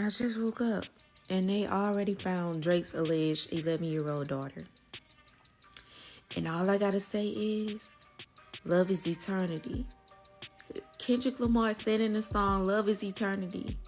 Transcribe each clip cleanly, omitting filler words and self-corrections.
I just woke up and they already found Drake's alleged 11-year-old daughter. And all I gotta say is, love is eternity. Kendrick Lamar said in the song, love is eternity.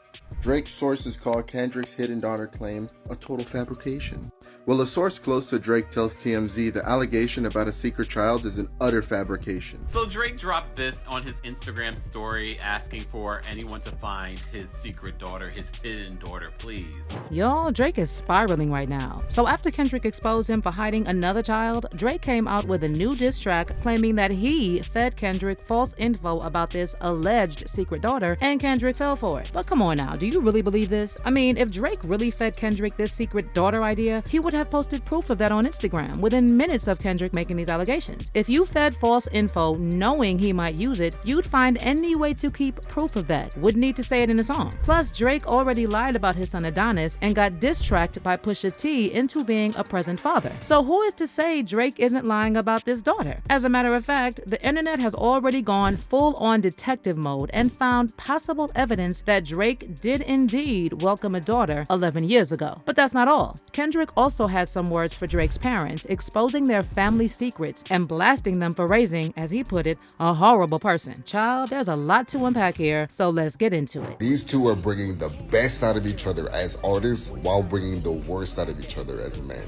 Drake's sources call Kendrick's hidden daughter claim a total fabrication. Well, a source close to Drake tells TMZ the allegation about a secret child is an utter fabrication. So Drake dropped this on his Instagram story asking for anyone to find his secret daughter, his hidden daughter, please. Y'all, Drake is spiraling right now. So after Kendrick exposed him for hiding another child, Drake came out with a new diss track claiming that he fed Kendrick false info about this alleged secret daughter and Kendrick fell for it. But come on now, do you really believe this? I mean, if Drake really fed Kendrick this secret daughter idea, he would have posted proof of that on Instagram within minutes of Kendrick making these allegations. If you fed false info knowing he might use it, you'd find any way to keep proof of that. Wouldn't need to say it in a song. Plus, Drake already lied about his son Adonis and got diss-tracked by Pusha T into being a present father. So who is to say Drake isn't lying about this daughter? As a matter of fact, the internet has already gone full-on detective mode and found possible evidence that Drake did indeed welcome a daughter 11 years ago. But that's not all. Kendrick also had some words for Drake's parents, exposing their family secrets and blasting them for raising, as he put it, a horrible person. Child, there's a lot to unpack here, so let's get into it. These two are bringing the best out of each other as artists while bringing the worst out of each other as men.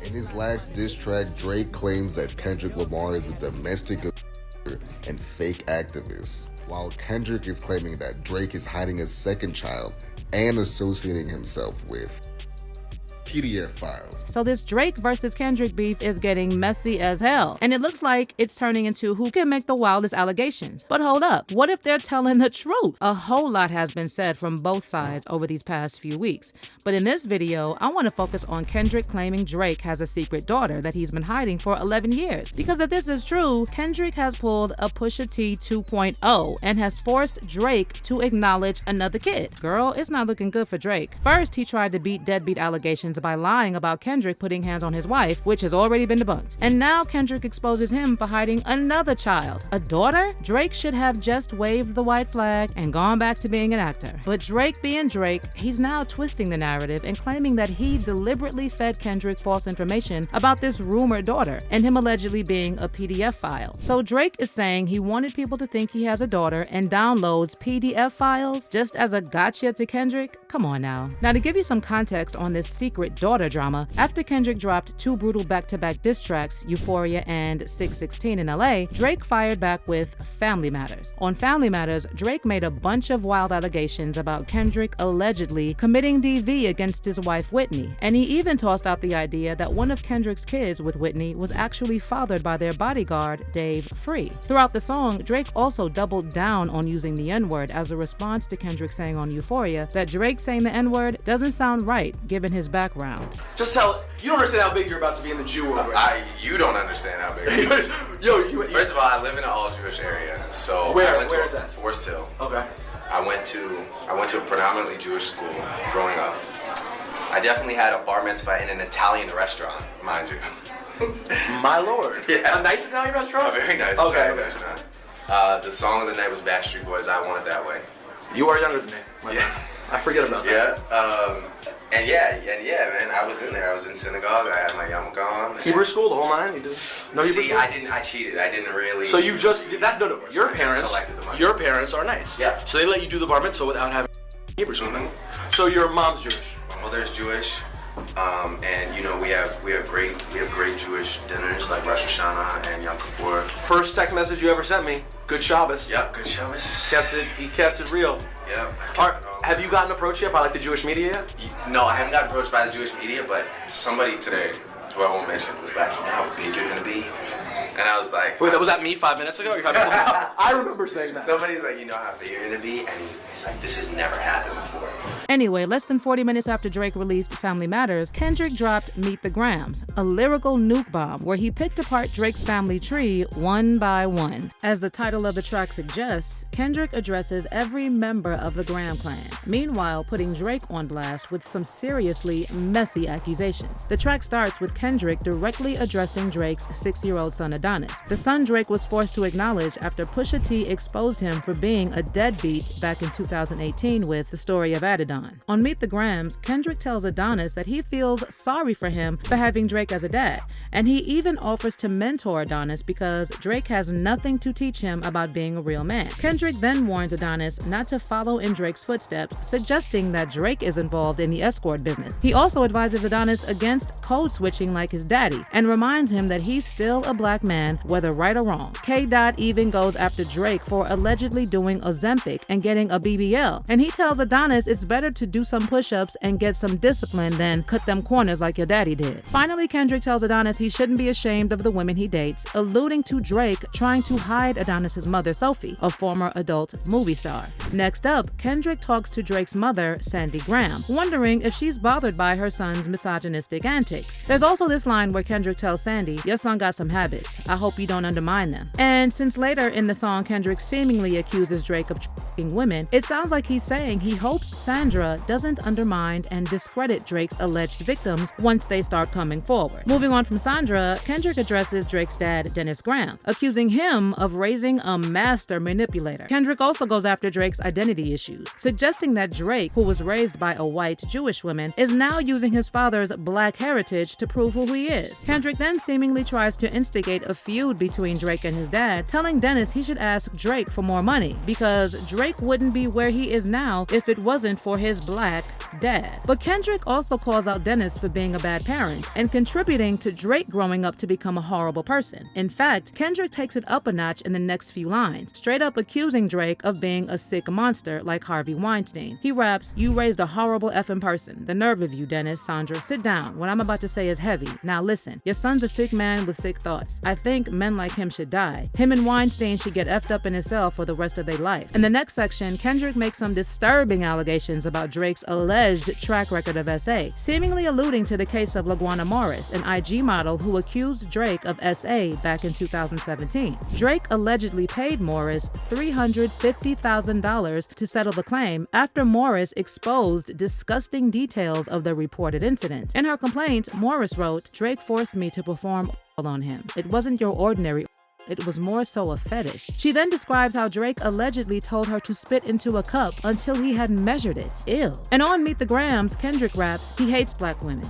In his last diss track, Drake claims that Kendrick Lamar is a domestic and fake activist, while Kendrick is claiming that Drake is hiding a second child and associating himself with PDF files. So this Drake versus Kendrick beef is getting messy as hell, and it looks like it's turning into who can make the wildest allegations. But hold up, what if they're telling the truth? A whole lot has been said from both sides over these past few weeks, but in this video, I want to focus on Kendrick claiming Drake has a secret daughter that he's been hiding for 11 years. Because if this is true, Kendrick has pulled a Pusha T 2.0 and has forced Drake to acknowledge another kid. Girl, it's not looking good for Drake. First, he tried to beat deadbeat allegations by lying about Kendrick putting hands on his wife, which has already been debunked. And now Kendrick exposes him for hiding another child. A daughter? Drake should have just waved the white flag and gone back to being an actor. But Drake being Drake, he's now twisting the narrative and claiming that he deliberately fed Kendrick false information about this rumored daughter and him allegedly being a PDF file. So Drake is saying he wanted people to think he has a daughter and downloads PDF files just as a gotcha to Kendrick? Come on now. Now to give you some context on this secret daughter drama, after Kendrick dropped two brutal back-to-back diss tracks, Euphoria and 616 in LA, Drake fired back with Family Matters. On Family Matters, Drake made a bunch of wild allegations about Kendrick allegedly committing DV against his wife Whitney, and he even tossed out the idea that one of Kendrick's kids with Whitney was actually fathered by their bodyguard, Dave Free. Throughout the song, Drake also doubled down on using the N-word as a response to Kendrick saying on Euphoria that Drake saying the N-word doesn't sound right given his background. Just tell it. You don't understand how big you're about to be in the Jew world. You don't understand how big. First of all, I live in an all-Jewish area, so where is that? Forest Hill. Okay. I went to a predominantly Jewish school growing up. I definitely had a bar mitzvah in an Italian restaurant, mind you. My lord. Yeah. A nice Italian restaurant? A very nice Italian restaurant. The song of the night was Backstreet Boys' "I Want It That Way." You are younger than me. Yeah. I forget about that. Yeah, man, I was in there. I was in synagogue. I had my yarmulke on. Hebrew school, the whole nine? You did? No Hebrew school? I didn't. I cheated. I didn't really. So you just that? No. Your Your parents are nice. Yeah. So they let you do the bar mitzvah without having Hebrew school. So your mom's Jewish. My mother's Jewish, and you know we have great Jewish dinners like Rosh Hashanah and Yom Kippur. First text message you ever sent me. Good Shabbos. Yep. Good Shabbos. He kept it real. Yep. Have you gotten approached yet by like the Jewish media yet? No, I haven't gotten approached by the Jewish media, but somebody today, who I won't mention, was like, you know how big you're gonna be? And I was like... Wait, was that me 5 minutes ago? I remember saying that. Somebody's like, you know how big you're gonna be? And he's like, this has never happened before. Anyway, less than 40 minutes after Drake released Family Matters, Kendrick dropped Meet the Grams, a lyrical nuke bomb where he picked apart Drake's family tree one by one. As the title of the track suggests, Kendrick addresses every member of the Graham clan, meanwhile putting Drake on blast with some seriously messy accusations. The track starts with Kendrick directly addressing Drake's 6-year-old son Adonis, the son Drake was forced to acknowledge after Pusha T exposed him for being a deadbeat back in 2018 with The Story of Adonis. Adon. On Meet the Grams, Kendrick tells Adonis that he feels sorry for him for having Drake as a dad, and he even offers to mentor Adonis because Drake has nothing to teach him about being a real man. Kendrick then warns Adonis not to follow in Drake's footsteps, suggesting that Drake is involved in the escort business. He also advises Adonis against code switching like his daddy, and reminds him that he's still a black man, whether right or wrong. K-Dot even goes after Drake for allegedly doing Ozempic and getting a BBL, and he tells Adonis it's better to do some push-ups and get some discipline than cut them corners like your daddy did. Finally, Kendrick tells Adonis he shouldn't be ashamed of the women he dates, alluding to Drake trying to hide Adonis's mother, Sophie, a former adult movie star. Next up, Kendrick talks to Drake's mother, Sandy Graham, wondering if she's bothered by her son's misogynistic antics. There's also this line where Kendrick tells Sandy, "Your son got some habits. I hope you don't undermine them." And since later in the song Kendrick seemingly accuses Drake of trafficking women, it sounds like he's saying he hopes Sandra doesn't undermine and discredit Drake's alleged victims once they start coming forward. Moving on from Sandra, Kendrick addresses Drake's dad, Dennis Graham, accusing him of raising a master manipulator. Kendrick also goes after Drake's identity issues, suggesting that Drake, who was raised by a white Jewish woman, is now using his father's black heritage to prove who he is. Kendrick then seemingly tries to instigate a feud between Drake and his dad, telling Dennis he should ask Drake for more money because Drake wouldn't be where he is now if it wasn't for his black dad. But Kendrick also calls out Dennis for being a bad parent and contributing to Drake growing up to become a horrible person. In fact, Kendrick takes it up a notch in the next few lines, straight up accusing Drake of being a sick monster like Harvey Weinstein. He raps, "You raised a horrible effing person. The nerve of you, Dennis. Sandra, sit down. What I'm about to say is heavy. Now listen, your son's a sick man with sick thoughts. I think men like him should die. Him and Weinstein should get effed up in his cell for the rest of their life." In the next section, Kendrick makes some disturbing allegations about Drake's alleged track record of SA, seemingly alluding to the case of LaGuana Morris, an IG model who accused Drake of SA back in 2017. Drake allegedly paid Morris $350,000 to settle the claim after Morris exposed disgusting details of the reported incident. In her complaint, Morris wrote, "Drake forced me to perform on him. It wasn't your ordinary. It was more so a fetish." She then describes how Drake allegedly told her to spit into a cup until he had measured it. Ew. And on Meet the Grams, Kendrick raps, he hates black women.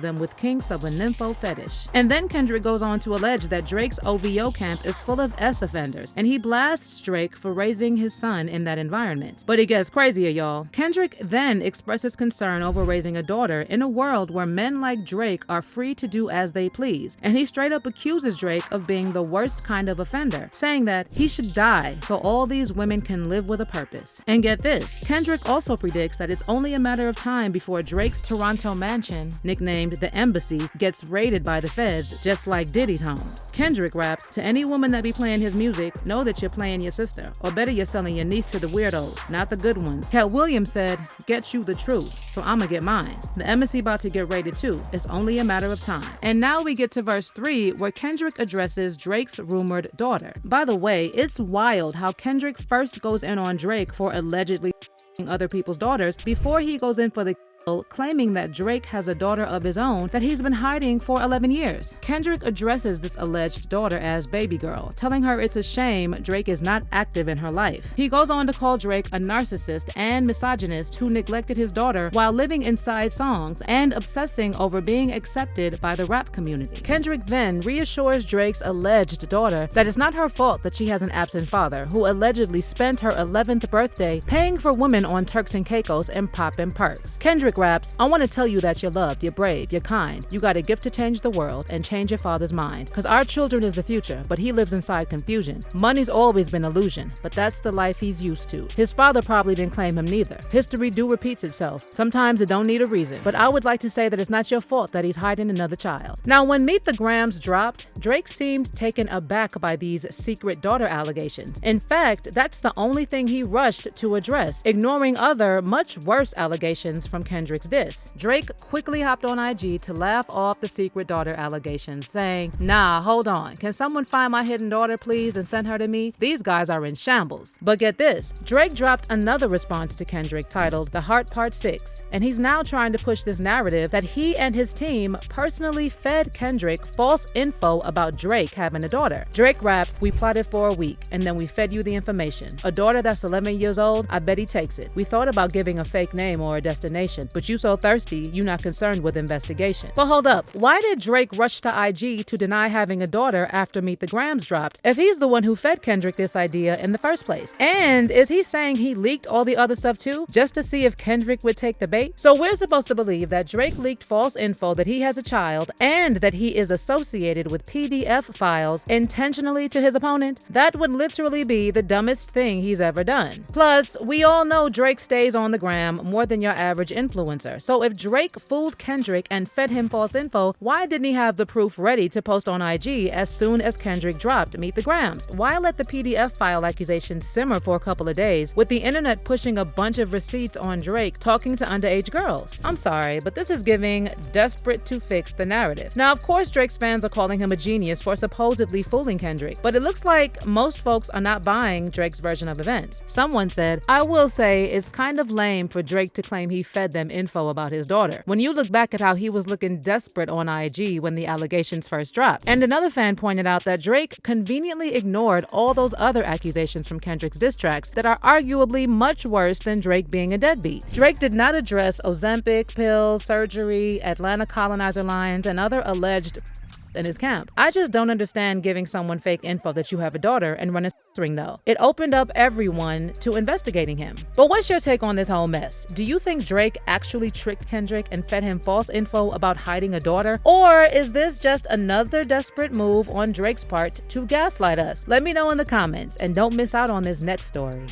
Them with kinks of a nympho fetish. And then Kendrick goes on to allege that Drake's OVO camp is full of S offenders, and he blasts Drake for raising his son in that environment. But it gets crazier, y'all. Kendrick then expresses concern over raising a daughter in a world where men like Drake are free to do as they please, and he straight up accuses Drake of being the worst kind of offender, saying that he should die so all these women can live with a purpose. And get this, Kendrick also predicts that it's only a matter of time before Drake's Toronto mansion, nicknamed the Embassy, gets raided by the feds, just like Diddy's homes. Kendrick raps, "To any woman that be playing his music, know that you're playing your sister, or better you're selling your niece to the weirdos, not the good ones." Cat Williams said, "Get you the truth, so I'ma get mine. The Embassy about to get raided too. It's only a matter of time." And now we get to verse 3, where Kendrick addresses Drake's rumored daughter. By the way, it's wild how Kendrick first goes in on Drake for allegedly other people's daughters before he goes in for the claiming that Drake has a daughter of his own that he's been hiding for 11 years. Kendrick addresses this alleged daughter as baby girl, telling her it's a shame Drake is not active in her life. He goes on to call Drake a narcissist and misogynist who neglected his daughter while living inside songs and obsessing over being accepted by the rap community. Kendrick then reassures Drake's alleged daughter that it's not her fault that she has an absent father who allegedly spent her 11th birthday paying for women on Turks and Caicos and poppin' perks. Kendrick raps, "I want to tell you that you're loved, you're brave, you're kind. You got a gift to change the world and change your father's mind. Cause our children is the future, but he lives inside confusion. Money's always been illusion, but that's the life he's used to. His father probably didn't claim him neither. History do repeats itself. Sometimes it don't need a reason, but I would like to say that it's not your fault that he's hiding another child." Now, when Meet the Grams dropped, Drake seemed taken aback by these secret daughter allegations. In fact, that's the only thing he rushed to address, ignoring other, much worse allegations from Kendrick Kendrick's diss. Drake quickly hopped on IG to laugh off the secret daughter allegations, saying, "Nah, hold on. Can someone find my hidden daughter, please, and send her to me? These guys are in shambles." But get this, Drake dropped another response to Kendrick titled "The Heart Part 6," and he's now trying to push this narrative that he and his team personally fed Kendrick false info about Drake having a daughter. Drake raps, "We plotted for a week, and then we fed you the information. A daughter that's 11 years old, I bet he takes it. We thought about giving a fake name or a destination, but you so thirsty, you not concerned with investigation." But hold up, why did Drake rush to IG to deny having a daughter after Meet the Grams dropped, if he's the one who fed Kendrick this idea in the first place? And is he saying he leaked all the other stuff too, just to see if Kendrick would take the bait? So we're supposed to believe that Drake leaked false info that he has a child and that he is associated with PDF files intentionally to his opponent? That would literally be the dumbest thing he's ever done. Plus, we all know Drake stays on the gram more than your average influencer. So if Drake fooled Kendrick and fed him false info, why didn't he have the proof ready to post on IG as soon as Kendrick dropped Meet the Grams? Why let the PDF file accusation simmer for a couple of days with the internet pushing a bunch of receipts on Drake talking to underage girls? I'm sorry, but this is giving desperate to fix the narrative. Now, of course, Drake's fans are calling him a genius for supposedly fooling Kendrick, but it looks like most folks are not buying Drake's version of events. Someone said, "I will say it's kind of lame for Drake to claim he fed them info about his daughter, when you look back at how he was looking desperate on IG when the allegations first dropped." And another fan pointed out that Drake conveniently ignored all those other accusations from Kendrick's diss tracks that are arguably much worse than Drake being a deadbeat. Drake did not address Ozempic, pills, surgery, Atlanta colonizer lines, and other alleged in his camp. I just don't understand giving someone fake info that you have a daughter and running ring though. It opened up everyone to investigating him. But what's your take on this whole mess? Do you think Drake actually tricked Kendrick and fed him false info about hiding a daughter? Or is this just another desperate move on Drake's part to gaslight us? Let me know in the comments and don't miss out on this next story.